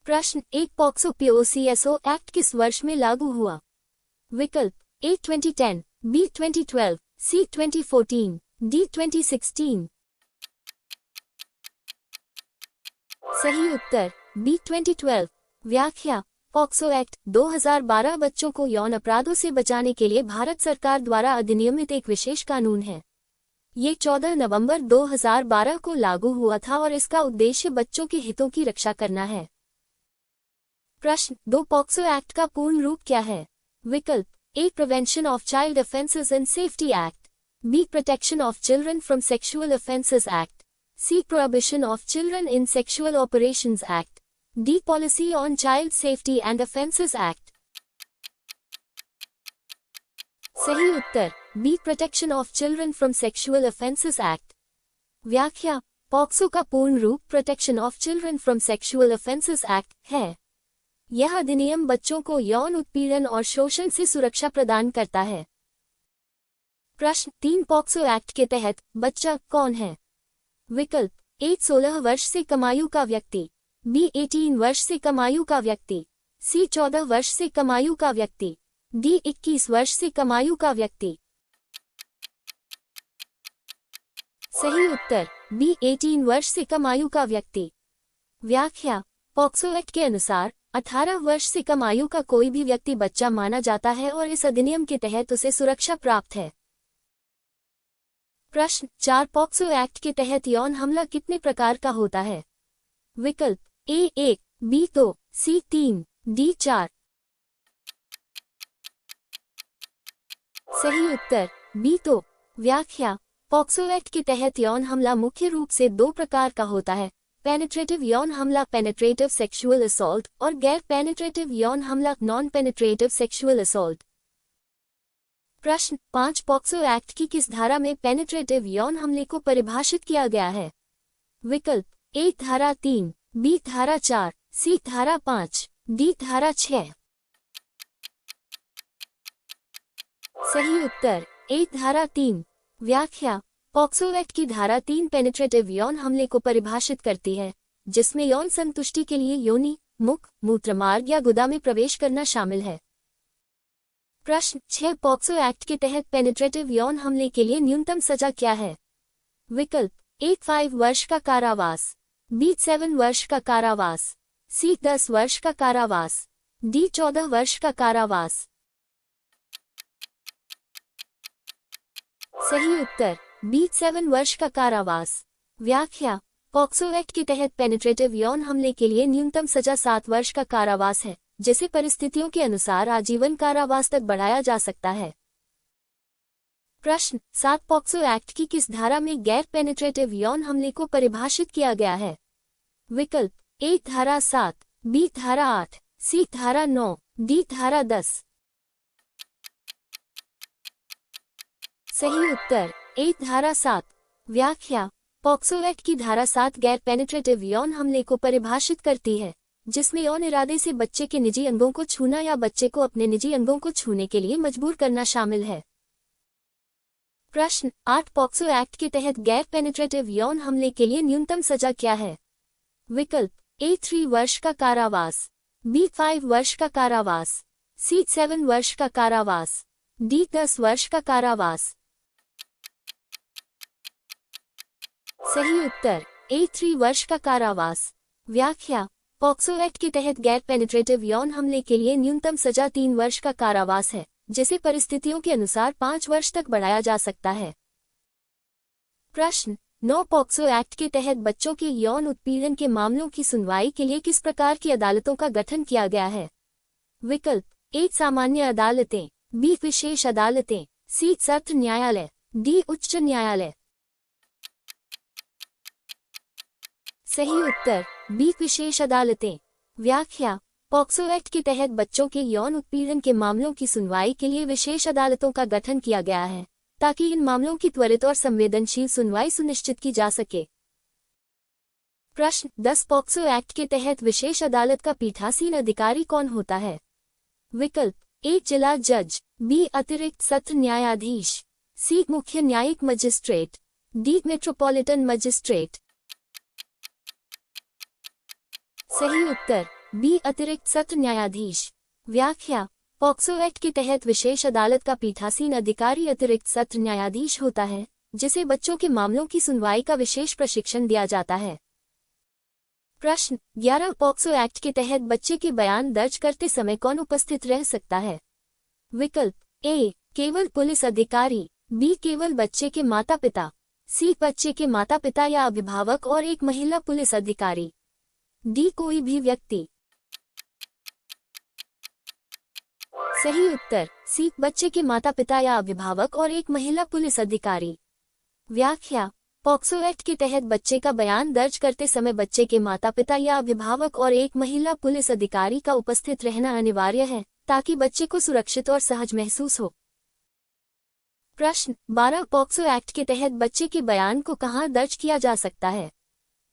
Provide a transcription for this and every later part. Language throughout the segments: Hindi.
प्रश्न एक पॉक्सो पीओसीएसओ एक्ट किस वर्ष में लागू हुआ? विकल्प ए 2010, बी 2012, सी 2014, डी 2016। सही उत्तर बी 2012। व्याख्या पॉक्सो एक्ट 2012 बच्चों को यौन अपराधों से बचाने के लिए भारत सरकार द्वारा अधिनियमित एक विशेष कानून है। ये 14 नवंबर 2012 को लागू हुआ था और इसका उद्देश्य बच्चों के हितों की रक्षा करना है। प्रश्न 2 पॉक्सो एक्ट का पूर्ण रूप क्या है? विकल्प A prevention of child offences and safety act, B protection of children from sexual offences act, C prohibition of children in sexual operations act, D policy on child safety and offences act. सही उत्तर B protection of children from sexual offences act. व्याख्या पॉक्सो का पूर्ण रूप protection of children from sexual offences act है। यह अधिनियम बच्चों को यौन उत्पीड़न और शोषण से सुरक्षा प्रदान करता है। प्रश्न 3 पॉक्सो एक्ट के तहत बच्चा कौन है? विकल्प ए 16 वर्ष से कम आयु का व्यक्ति, बी 18 वर्ष से कम आयु का व्यक्ति, सी 14 वर्ष से कम आयु का व्यक्ति, डी 21 वर्ष से कम आयु का व्यक्ति। सही उत्तर बी 18 वर्ष से कम आयु का व्यक्ति। व्याख्या पॉक्सो एक्ट के अनुसार 18 वर्ष से कम आयु का कोई भी व्यक्ति बच्चा माना जाता है और इस अधिनियम के तहत उसे सुरक्षा प्राप्त है। प्रश्न 4 पॉक्सो एक्ट के तहत यौन हमला कितने प्रकार का होता है? विकल्प ए 1, बी 2, सी 3, डी 4। सही उत्तर बी 2। व्याख्या पॉक्सो एक्ट के तहत यौन हमला मुख्य रूप से 2 प्रकार का होता है, पेनिट्रेटिव यौन हमला पेनिट्रेटिव सेक्सुअल असॉल्ट और गैर पेनिट्रेटिव यौन हमला नॉन पेनिट्रेटिव सेक्सुअल असॉल्ट। प्रश्न 5 पॉक्सो एक्ट की किस धारा में पेनिट्रेटिव यौन हमले को परिभाषित किया गया है? विकल्प ए धारा 3, बी धारा 4, सी धारा 5, डी धारा 6। सही उत्तर ए धारा 3। व्याख्या पॉक्सो एक्ट की धारा 3 पेनिट्रेटिव यौन हमले को परिभाषित करती है, जिसमें यौन संतुष्टि के लिए योनि, मुख, मूत्रमार्ग या गुदा में प्रवेश करना शामिल है। प्रश्न 6 पॉक्सो एक्ट के तहत पेनिट्रेटिव यौन हमले के लिए न्यूनतम सजा क्या है? विकल्प ए 5 वर्ष का कारावास, बी 7 वर्ष का कारावास, सी 10 वर्ष का कारावास, डी 14 वर्ष का कारावास। सही उत्तर बी 7 वर्ष का कारावास। व्याख्या पॉक्सो एक्ट के तहत पेनिट्रेटिव यौन हमले के लिए न्यूनतम सजा 7 वर्ष का कारावास है, जिसे परिस्थितियों के अनुसार आजीवन कारावास तक बढ़ाया जा सकता है। प्रश्न 7 पॉक्सो एक्ट की किस धारा में गैर पेनिट्रेटिव यौन हमले को परिभाषित किया गया है? विकल्प ए धारा 7, बी धारा 8, सी धारा 9, डी धारा 10। सही उत्तर ए धारा 7। व्याख्या पॉक्सो एक्ट की धारा 7 गैर पेनिट्रेटिव यौन हमले को परिभाषित करती है, जिसमें यौन इरादे से बच्चे के निजी अंगों को छूना या बच्चे को अपने निजी अंगों को छूने के लिए मजबूर करना शामिल है। प्रश्न 8 पॉक्सो एक्ट के तहत गैर पेनिट्रेटिव यौन हमले के लिए न्यूनतम सजा क्या है? विकल्प ए 3 वर्ष का कारावास, बी 5 वर्ष का कारावास, सी 7 वर्ष का कारावास, डी 10 वर्ष का कारावास। सही उत्तर ए 3 वर्ष का कारावास। व्याख्या पॉक्सो एक्ट के तहत गैर पेनिट्रेटिव यौन हमले के लिए न्यूनतम सजा 3 वर्ष का कारावास है, जिसे परिस्थितियों के अनुसार 5 वर्ष तक बढ़ाया जा सकता है। प्रश्न 9 पॉक्सो एक्ट के तहत बच्चों के यौन उत्पीड़न के मामलों की सुनवाई के लिए किस प्रकार की अदालतों का गठन किया गया है? विकल्प ए सामान्य अदालतें, बी विशेष अदालतें, सी सत्र न्यायालय, डी उच्च न्यायालय। सही उत्तर बी विशेष अदालतें। व्याख्या पॉक्सो एक्ट के तहत बच्चों के यौन उत्पीड़न के मामलों की सुनवाई के लिए विशेष अदालतों का गठन किया गया है, ताकि इन मामलों की त्वरित और संवेदनशील सुनवाई सुनिश्चित की जा सके। प्रश्न 10 पॉक्सो एक्ट के तहत विशेष अदालत का पीठासीन अधिकारी कौन होता है? विकल्प ए जिला जज, बी अतिरिक्त सत्र न्यायाधीश, सी मुख्य न्यायिक मजिस्ट्रेट, डी मेट्रोपॉलिटन मजिस्ट्रेट। सही उत्तर बी अतिरिक्त सत्र न्यायाधीश। व्याख्या, पॉक्सो एक्ट के तहत विशेष अदालत का पीठासीन अधिकारी अतिरिक्त सत्र न्यायाधीश होता है, जिसे बच्चों के मामलों की सुनवाई का विशेष प्रशिक्षण दिया जाता है। प्रश्न 11 पॉक्सो एक्ट के तहत बच्चे के बयान दर्ज करते समय कौन उपस्थित रह सकता है? विकल्प ए केवल पुलिस अधिकारी, बी केवल बच्चे के माता पिता, सी बच्चे के माता पिता या अभिभावक और एक महिला पुलिस अधिकारी, डी कोई भी व्यक्ति। सही उत्तर सी बच्चे के माता पिता या अभिभावक और एक महिला पुलिस अधिकारी। व्याख्या, पॉक्सो एक्ट के तहत बच्चे का बयान दर्ज करते समय बच्चे के माता पिता या अभिभावक और एक महिला पुलिस अधिकारी का उपस्थित रहना अनिवार्य है, ताकि बच्चे को सुरक्षित और सहज महसूस हो। प्रश्न 12 पॉक्सो एक्ट के तहत बच्चे के बयान को कहां दर्ज किया जा सकता है?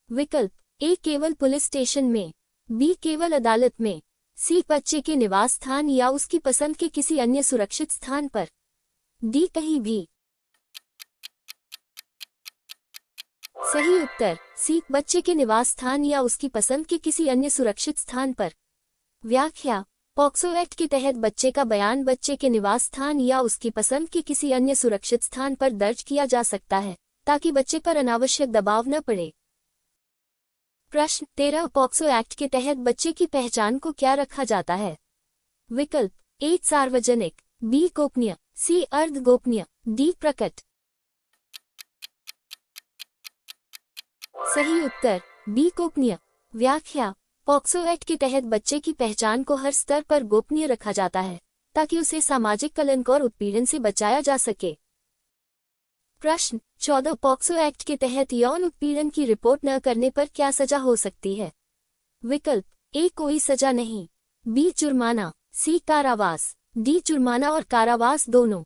विकल्प ए केवल पुलिस स्टेशन में, बी केवल अदालत में, सी बच्चे के निवास स्थान या उसकी पसंद के किसी अन्य सुरक्षित स्थान पर, डी कहीं भी। सही उत्तर सी बच्चे के निवास स्थान या उसकी पसंद के किसी अन्य सुरक्षित स्थान पर। व्याख्या, पॉक्सो एक्ट के तहत बच्चे का बयान बच्चे के निवास स्थान या उसकी पसंद के किसी अन्य सुरक्षित स्थान पर दर्ज किया जा सकता है, ताकि बच्चे पर अनावश्यक दबाव न पड़े। प्रश्न 13 पॉक्सो एक्ट के तहत बच्चे की पहचान को क्या रखा जाता है? विकल्प ए सार्वजनिक, बी गोपनीय, सी अर्ध गोपनीय, डी प्रकट। सही उत्तर बी गोपनीय। व्याख्या, पॉक्सो एक्ट के तहत बच्चे की पहचान को हर स्तर पर गोपनीय रखा जाता है, ताकि उसे सामाजिक कलंक और उत्पीड़न से बचाया जा सके। प्रश्न 14 पॉक्सो एक्ट के तहत यौन उत्पीड़न की रिपोर्ट न करने पर क्या सजा हो सकती है? विकल्प ए कोई सजा नहीं, बी जुर्माना, सी कारावास, डी जुर्माना और कारावास दोनों।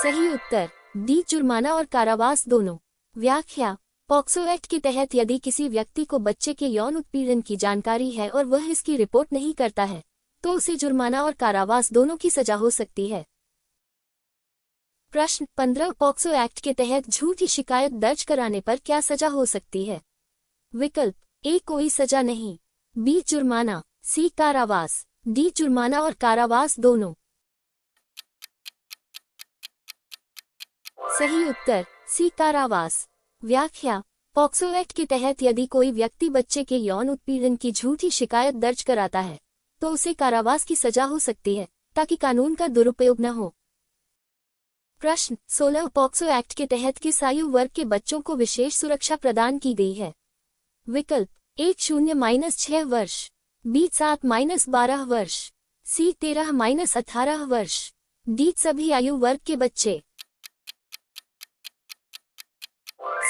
सही उत्तर डी जुर्माना और कारावास दोनों। व्याख्या, पॉक्सो एक्ट के तहत यदि किसी व्यक्ति को बच्चे के यौन उत्पीड़न की जानकारी है और वह इसकी रिपोर्ट नहीं करता है, तो उसे जुर्माना और कारावास दोनों की सजा हो सकती है। प्रश्न 15 पॉक्सो एक्ट के तहत झूठी शिकायत दर्ज कराने पर क्या सजा हो सकती है? विकल्प ए कोई सजा नहीं, बी जुर्माना, सी कारावास, डी जुर्माना और कारावास दोनों। सही उत्तर सी कारावास। व्याख्या, पॉक्सो एक्ट के तहत यदि कोई व्यक्ति बच्चे के यौन उत्पीड़न की झूठी शिकायत दर्ज कराता है, तो उसे कारावास की सजा हो सकती है, ताकि कानून का दुरुपयोग न हो। प्रश्न 16 पॉक्सो एक्ट के तहत किस आयु वर्ग के बच्चों को विशेष सुरक्षा प्रदान की गई है? विकल्प ए 0-6 वर्ष, बी 7-12 वर्ष, सी 13-18 वर्ष, डी सभी आयु वर्ग के बच्चे।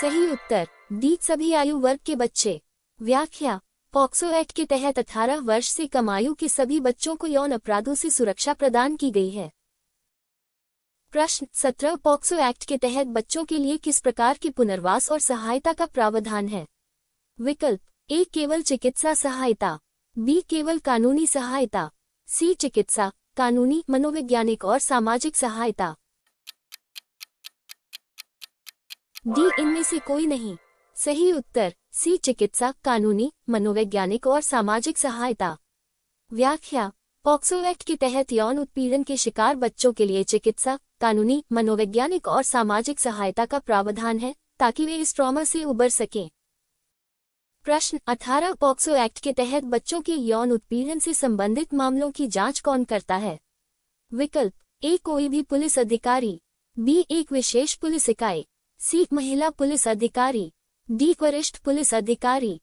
सही उत्तर डी सभी आयु वर्ग के बच्चे। व्याख्या, पॉक्सो एक्ट के तहत 18 वर्ष से कम आयु के सभी बच्चों को यौन अपराधों से सुरक्षा प्रदान की गई है। प्रश्न 17 पॉक्सो एक्ट के तहत बच्चों के लिए किस प्रकार की पुनर्वास और सहायता का प्रावधान है? विकल्प ए केवल चिकित्सा सहायता, बी केवल कानूनी सहायता, सी चिकित्सा, कानूनी, मनोवैज्ञानिक और सामाजिक सहायता, डी इनमें से कोई नहीं। सही उत्तर सी चिकित्सा, कानूनी, मनोवैज्ञानिक और सामाजिक सहायता। व्याख्या, पॉक्सो एक्ट के तहत यौन उत्पीड़न के शिकार बच्चों के लिए चिकित्सा, कानूनी, मनोवैज्ञानिक और सामाजिक सहायता का प्रावधान है, ताकि वे इस ट्रॉमा से उबर सकें। प्रश्न 18 पॉक्सो एक्ट के तहत बच्चों के यौन उत्पीड़न से संबंधित मामलों की जांच कौन करता है? विकल्प ए कोई भी पुलिस अधिकारी, बी एक विशेष पुलिस इकाई, सी महिला पुलिस अधिकारी, डी वरिष्ठ पुलिस अधिकारी।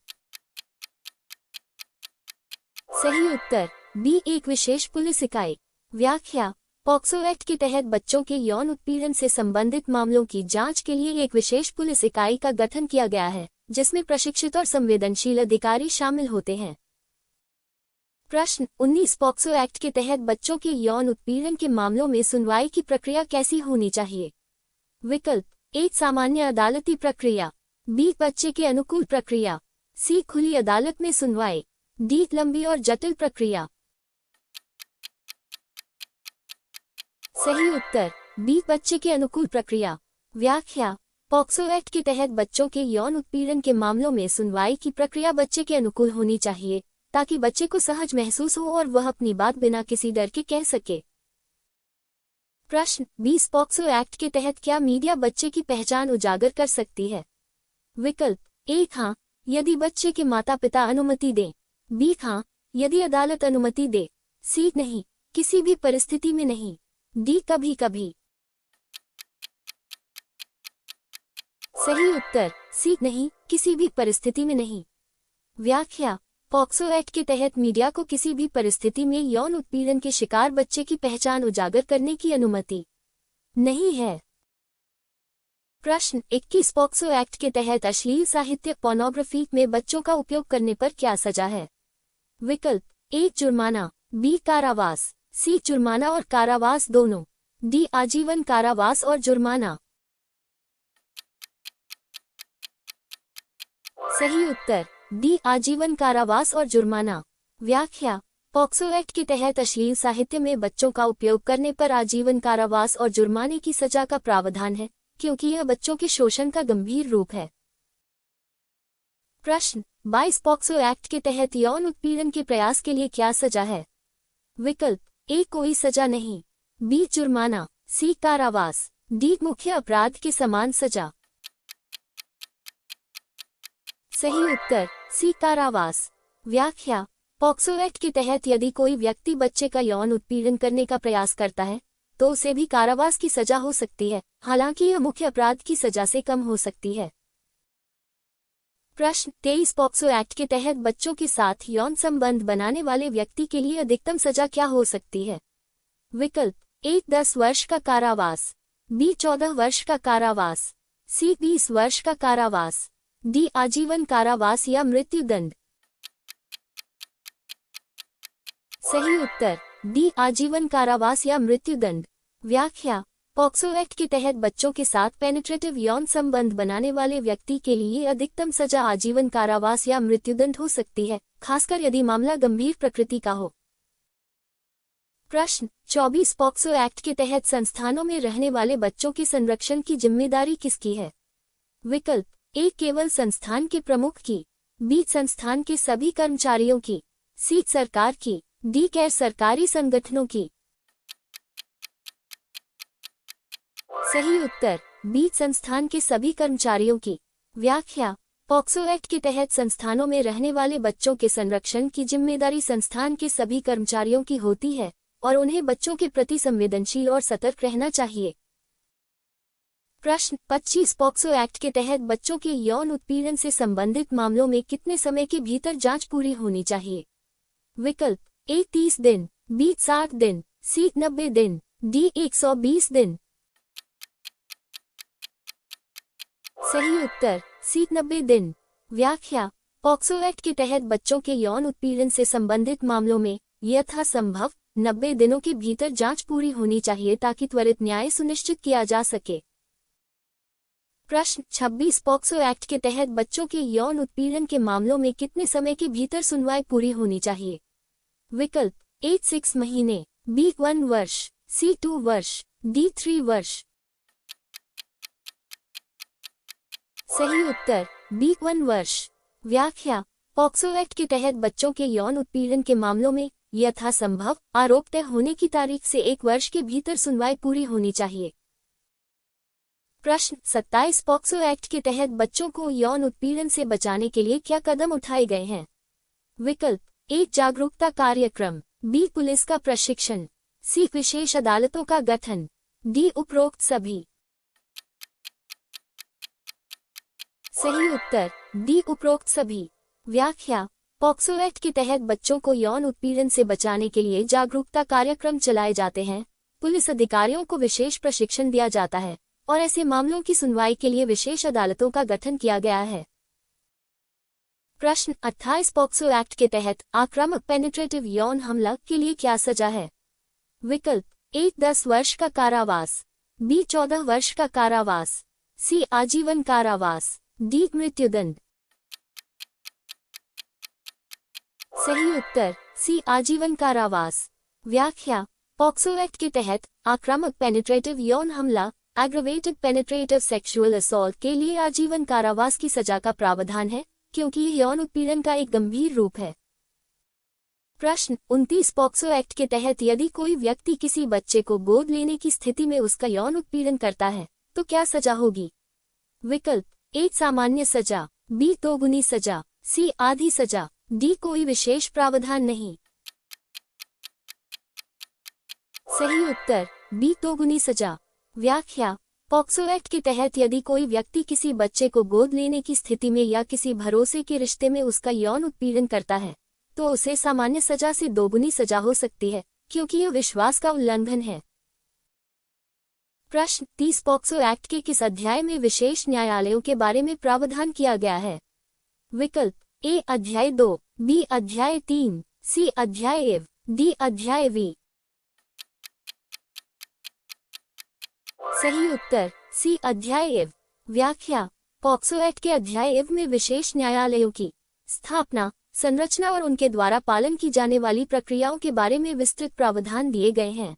सही उत्तर बी एक विशेष पुलिस इकाई। व्याख्या, पॉक्सो एक्ट के तहत बच्चों के यौन उत्पीड़न से संबंधित मामलों की जांच के लिए एक विशेष पुलिस इकाई का गठन किया गया है, जिसमें प्रशिक्षित और संवेदनशील अधिकारी शामिल होते हैं। प्रश्न 19 पॉक्सो एक्ट के तहत बच्चों के यौन उत्पीड़न के मामलों में सुनवाई की प्रक्रिया कैसी होनी चाहिए? विकल्प एक सामान्य अदालती प्रक्रिया, बी बच्चे के अनुकूल प्रक्रिया, सी खुली अदालत में सुनवाई, डी लंबी और जटिल प्रक्रिया। सही उत्तर बी बच्चे के अनुकूल प्रक्रिया। व्याख्या, पॉक्सो एक्ट के तहत बच्चों के यौन उत्पीड़न के मामलों में सुनवाई की प्रक्रिया बच्चे के अनुकूल होनी चाहिए, ताकि बच्चे को सहज महसूस हो और वह अपनी बात बिना किसी डर के कह सके। प्रश्न 20 पॉक्सो एक्ट के तहत क्या मीडिया बच्चे की पहचान उजागर कर सकती है? विकल्प 1 हाँ, यदि बच्चे के माता पिता अनुमति दें। बी हाँ, यदि अदालत अनुमति दे। सी नहीं, किसी भी परिस्थिति में नहीं। डी कभी कभी। सही उत्तर सी नहीं, किसी भी परिस्थिति में नहीं। व्याख्या पॉक्सो एक्ट के तहत मीडिया को किसी भी परिस्थिति में यौन उत्पीड़न के शिकार बच्चे की पहचान उजागर करने की अनुमति नहीं है। प्रश्न 21 पॉक्सो एक्ट के तहत अश्लील साहित्य पोर्नोग्राफी में बच्चों का उपयोग करने पर क्या सजा है? विकल्प 1 जुर्माना, बी कारावास, सी जुर्माना और कारावास दोनों, डी आजीवन कारावास और जुर्माना। सही उत्तर डी आजीवन कारावास और जुर्माना। व्याख्या पॉक्सो एक्ट के तहत अश्लील साहित्य में बच्चों का उपयोग करने पर आजीवन कारावास और जुर्माने की सजा का प्रावधान है, क्योंकि यह बच्चों के शोषण का गंभीर रूप है। प्रश्न 22 पॉक्सो एक्ट के तहत यौन उत्पीड़न के प्रयास के लिए क्या सजा है? विकल्प 1 कोई सजा नहीं, बी जुर्माना, सी कारावास, डी मुख्य अपराध के समान सजा। सही उत्तर सी कारावास। व्याख्या पॉक्सो एक्ट के तहत यदि कोई व्यक्ति बच्चे का यौन उत्पीड़न करने का प्रयास करता है तो उसे भी कारावास की सजा हो सकती है, हालांकि यह मुख्य अपराध की सजा से कम हो सकती है। प्रश्न 23 पॉक्सो एक्ट के तहत बच्चों के साथ यौन संबंध बनाने वाले व्यक्ति के लिए अधिकतम सजा क्या हो सकती है? विकल्प 1 10 वर्ष का कारावास, बी 14 वर्ष का कारावास, सी 20 वर्ष का कारावास, डी आजीवन कारावास या मृत्युदंड। सही उत्तर डी आजीवन कारावास या मृत्युदंड। व्याख्या पॉक्सो एक्ट के तहत बच्चों के साथ पेनिट्रेटिव यौन संबंध बनाने वाले व्यक्ति के लिए अधिकतम सजा आजीवन कारावास या मृत्युदंड हो सकती है, खासकर यदि मामला गंभीर प्रकृति का हो। प्रश्न 24 पॉक्सो एक्ट के तहत संस्थानों में रहने वाले बच्चों के संरक्षण की जिम्मेदारी किसकी है? विकल्प 1 केवल संस्थान के प्रमुख की, बी संस्थान के सभी कर्मचारियों की, सी सरकार की, डी गैर सरकारी संगठनों की। सही उत्तर बी संस्थान के सभी कर्मचारियों की। व्याख्या पॉक्सो एक्ट के तहत संस्थानों में रहने वाले बच्चों के संरक्षण की जिम्मेदारी संस्थान के सभी कर्मचारियों की होती है और उन्हें बच्चों के प्रति संवेदनशील और सतर्क रहना चाहिए। प्रश्न 25 पॉक्सो एक्ट के तहत बच्चों के यौन उत्पीड़न से संबंधित मामलों में कितने समय के भीतर जांच पूरी होनी चाहिए? विकल्प 1 30 दिन, बी 60 दिन, सी 90 दिन, डी 120 दिन। सही उत्तर सी 90 दिन। व्याख्या पॉक्सो एक्ट के तहत बच्चों के यौन उत्पीड़न से संबंधित मामलों में यथासंभव 90 दिनों के भीतर जांच पूरी होनी चाहिए ताकि त्वरित न्याय सुनिश्चित किया जा सके। प्रश्न 26 पॉक्सो एक्ट के तहत बच्चों के यौन उत्पीड़न के मामलों में कितने समय के भीतर सुनवाई पूरी होनी चाहिए? विकल्प 1 6 महीने, बी 1 वर्ष, सी 2 वर्ष, डी 3 वर्ष। सही उत्तर बी 1 वर्ष। व्याख्या पॉक्सो एक्ट के तहत बच्चों के यौन उत्पीड़न के मामलों में यथासंभव आरोप तय होने की तारीख से 1 वर्ष के भीतर सुनवाई पूरी होनी चाहिए। प्रश्न 27 पॉक्सो एक्ट के तहत बच्चों को यौन उत्पीड़न से बचाने के लिए क्या कदम उठाए गए हैं? विकल्प 1 जागरूकता कार्यक्रम, बी पुलिस का प्रशिक्षण, सी विशेष अदालतों का गठन, डी उपरोक्त सभी। सही उत्तर डी उपरोक्त सभी। व्याख्या पॉक्सो एक्ट के तहत बच्चों को यौन उत्पीड़न से बचाने के लिए जागरूकता कार्यक्रम चलाए जाते हैं, पुलिस अधिकारियों को विशेष प्रशिक्षण दिया जाता है और ऐसे मामलों की सुनवाई के लिए विशेष अदालतों का गठन किया गया है। प्रश्न 28 पॉक्सो एक्ट के तहत आक्रामक पेनिट्रेटिव यौन हमला के लिए क्या सजा है? विकल्प 1 10 वर्ष का कारावास, बी 14 वर्ष का कारावास, सी आजीवन कारावास, डी मृत्युदंड। सही उत्तर सी आजीवन कारावास। व्याख्या पॉक्सो एक्ट के तहत आक्रामक पेनिट्रेटिव यौन हमला एग्रवेटेड पेनिट्रेटिव सेक्सुअल असॉल्ट के लिए आजीवन कारावास की सजा का प्रावधान है, क्योंकि यह यौन उत्पीड़न का एक गंभीर रूप है। प्रश्न 29 पॉक्सो एक्ट के तहत यदि कोई व्यक्ति किसी बच्चे को गोद लेने की स्थिति में उसका यौन उत्पीड़न करता है तो क्या सजा होगी? विकल्प ए सामान्य सजा, बी दोगुनी सजा, सी आधी सजा, डी कोई विशेष प्रावधान नहीं। सही उत्तर बी दोगुनी सजा। व्याख्या पॉक्सो एक्ट के तहत यदि कोई व्यक्ति किसी बच्चे को गोद लेने की स्थिति में या किसी भरोसे के रिश्ते में उसका यौन उत्पीड़न करता है तो उसे सामान्य सजा से दोगुनी सजा हो सकती है, क्योंकि यह विश्वास का उल्लंघन है। प्रश्न 30 पॉक्सो एक्ट के किस अध्याय में विशेष न्यायालयों के बारे में प्रावधान किया गया है? विकल्प ए अध्याय 2, बी अध्याय 3, सी अध्याय एव, डी अध्याय वी। सही उत्तर सी अध्याय एव। व्याख्या पॉक्सो एक्ट के अध्याय एव में विशेष न्यायालयों की स्थापना, संरचना और उनके द्वारा पालन की जाने वाली प्रक्रियाओं के बारे में विस्तृत प्रावधान दिए गए हैं।